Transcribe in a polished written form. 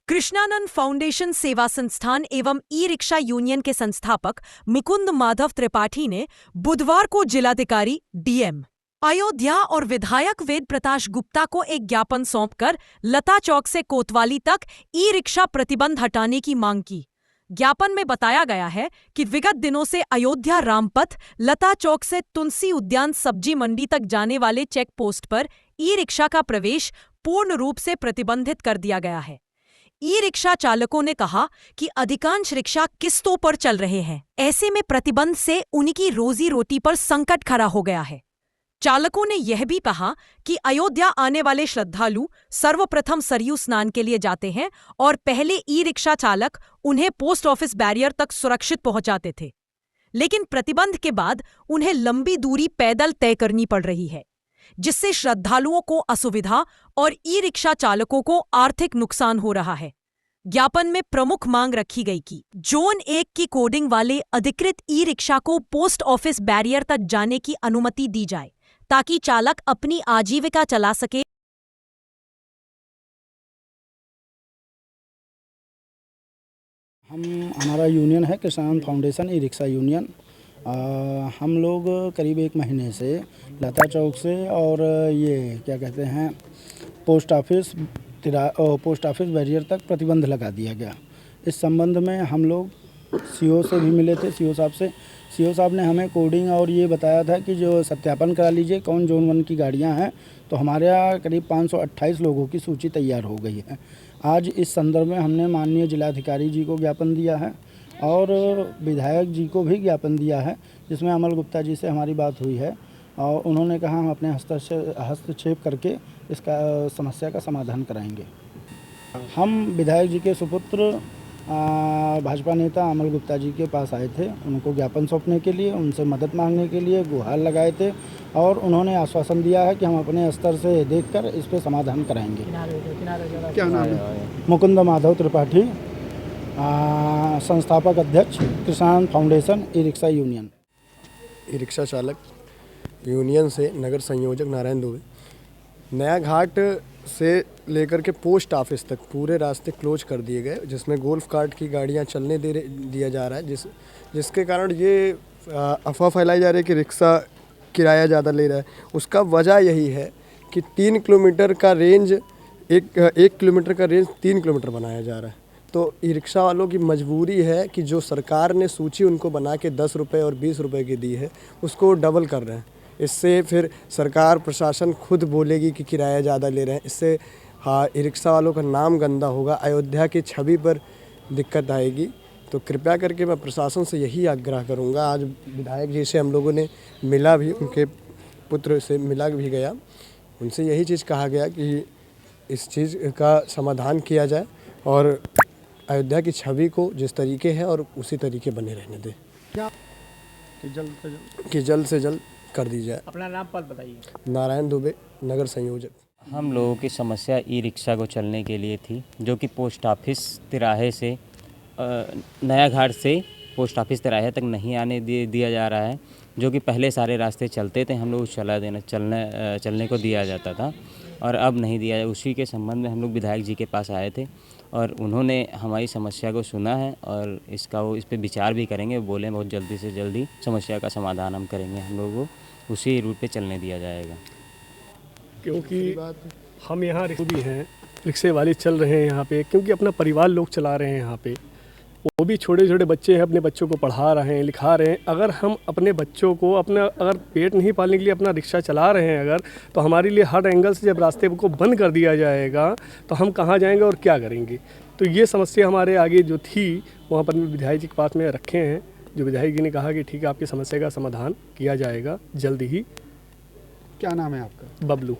Krishnanand foundation सेवा संस्थान एवं ई रिक्शा यूनियन के संस्थापक मुकुंद माधव त्रिपाठी ने बुधवार को जिलाधिकारी डीएम अयोध्या और विधायक वेद प्रकाश गुप्ता को एक ज्ञापन सौंपकर लता चौक से कोतवाली तक ई रिक्शा प्रतिबंध हटाने की मांग की। ज्ञापन में बताया गया है कि विगत दिनों से अयोध्या रामपथ लता चौक से तुलसी उद्यान सब्जी मंडी तक जाने वाले चेक पोस्ट पर ई रिक्शा का प्रवेश पूर्ण रूप से प्रतिबंधित कर दिया गया है। ई रिक्शा चालकों ने कहा कि अधिकांश रिक्शा किस्तों पर चल रहे हैं, ऐसे में प्रतिबंध से उनकी रोजी रोटी पर संकट खड़ा हो गया है। चालकों ने यह भी कहा कि अयोध्या आने वाले श्रद्धालु सर्वप्रथम सरयू स्नान के लिए जाते हैं और पहले ई रिक्शा चालक उन्हें पोस्ट ऑफिस बैरियर तक सुरक्षित पहुंचाते थे, लेकिन प्रतिबंध के बाद उन्हें लंबी दूरी पैदल तय करनी पड़ रही है, जिससे श्रद्धालुओं को असुविधा और ई रिक्शा चालकों को आर्थिक नुकसान हो रहा है। ज्ञापन में प्रमुख मांग रखी गई कि जोन 1 की कोडिंग वाले अधिकृत ई रिक्शा को पोस्ट ऑफिस बैरियर तक जाने की अनुमति दी जाए ताकि चालक अपनी आजीविका चला सके। हमारा यूनियन है Krishnanand foundation e rickshaw union. हम लोग करीब 1 महीने से लता चौक से और ये क्या कहते हैं पोस्ट ऑफिस बैरियर तक प्रतिबंध लगा दिया गया। इस संबंध में हम लोग सीओ से भी मिले थे। सीओ साहब ने हमें कोडिंग और ये बताया था कि जो सत्यापन करा लीजिए कौन जोन 1 की गाड़ियां हैं, तो हमारे यहाँ करीब 528 लोगों की सूची तैयार हो गई है। आज इस संदर्भ में हमने माननीय जिलाधिकारी जी को ज्ञापन दिया है और विधायक जी को भी ज्ञापन दिया है, जिसमें अमल गुप्ता जी से हमारी बात हुई है और उन्होंने कहा हम अपने हस्तक्षेप करके इसका समस्या का समाधान कराएंगे। हम विधायक जी के सुपुत्र भाजपा नेता अमल गुप्ता जी के पास आए थे, उनको ज्ञापन सौंपने के लिए, उनसे मदद मांगने के लिए गुहार लगाए थे और उन्होंने आश्वासन दिया है कि हम अपने स्तर से देखकर इस पर समाधान कराएंगे। क्या नाम है? मुकुंद माधव त्रिपाठी, संस्थापक अध्यक्ष Krishnanand foundation e rickshaw union. E rickshaw चालक यूनियन से नगर संयोजक नारायण दुबे। नया घाट से लेकर के पोस्ट ऑफिस तक पूरे रास्ते क्लोज कर दिए गए, जिसमें गोल्फ कार्ट की गाड़ियां चलने दिया जा रहा है, जिसके कारण ये अफवाह फैलाई जा रही है कि रिक्शा किराया ज़्यादा ले रहा है। उसका वजह यही है कि 3 किलोमीटर का रेंज एक किलोमीटर का रेंज 3 किलोमीटर बनाया जा रहा है। तो ई रिक्शा वालों की मजबूरी है कि जो सरकार ने सूची उनको बना के 10 रुपये और 20 रुपये की दी है, उसको डबल कर रहे हैं। इससे फिर सरकार प्रशासन खुद बोलेगी कि किराया ज़्यादा ले रहे हैं। इससे ई रिक्शा वालों का नाम गंदा होगा, अयोध्या की छवि पर दिक्कत आएगी। तो कृपया करके मैं प्रशासन से यही आग्रह करूंगा। आज विधायक जी से हम लोगों ने मिला भी, उनके पुत्र से मिला भी गया, उनसे यही चीज़ कहा गया कि इस चीज़ का समाधान किया जाए और अयोध्या की छवि को जिस तरीके है और उसी तरीके बने रहने दें, कि जल्द से जल्द कर दी जाए। अपना नाम पद बताइए। नारायण दुबे, नगर संयोजक। हम लोगों की समस्या ई रिक्शा को चलने के लिए थी, जो कि पोस्ट ऑफिस तिराहे से नया घाट से पोस्ट ऑफिस तिराहे तक नहीं आने दिया जा रहा है। जो कि पहले सारे रास्ते चलते थे, हम लोग चलने को दिया जाता था और अब नहीं दिया जाए। उसी के संबंध में हम लोग विधायक जी के पास आए थे और उन्होंने हमारी समस्या को सुना है और इस पर विचार भी करेंगे। बोले बहुत जल्दी से जल्दी समस्या का समाधान हम करेंगे, हम लोगों को उसी रूट पे चलने दिया जाएगा। क्योंकि हम यहाँ भी हैं, रिक्शे वाले चल रहे हैं यहाँ पे, क्योंकि अपना परिवार लोग चला रहे हैं यहाँ पे। वो भी छोटे छोटे बच्चे हैं, अपने बच्चों को पढ़ा रहे हैं, लिखा रहे हैं। अगर हम अपने बच्चों को अगर पेट नहीं पालने के लिए अपना रिक्शा चला रहे हैं अगर, तो हमारे लिए हर एंगल से जब रास्ते को बंद कर दिया जाएगा तो हम कहाँ जाएंगे और क्या करेंगे। तो ये समस्या हमारे आगे जो थी वहाँ पर विधायक जी के पास में रखे हैं, जो विधायक जी ने कहा कि ठीक है आपकी समस्या का समाधान किया जाएगा जल्द ही। क्या नाम है आपका? बबलू।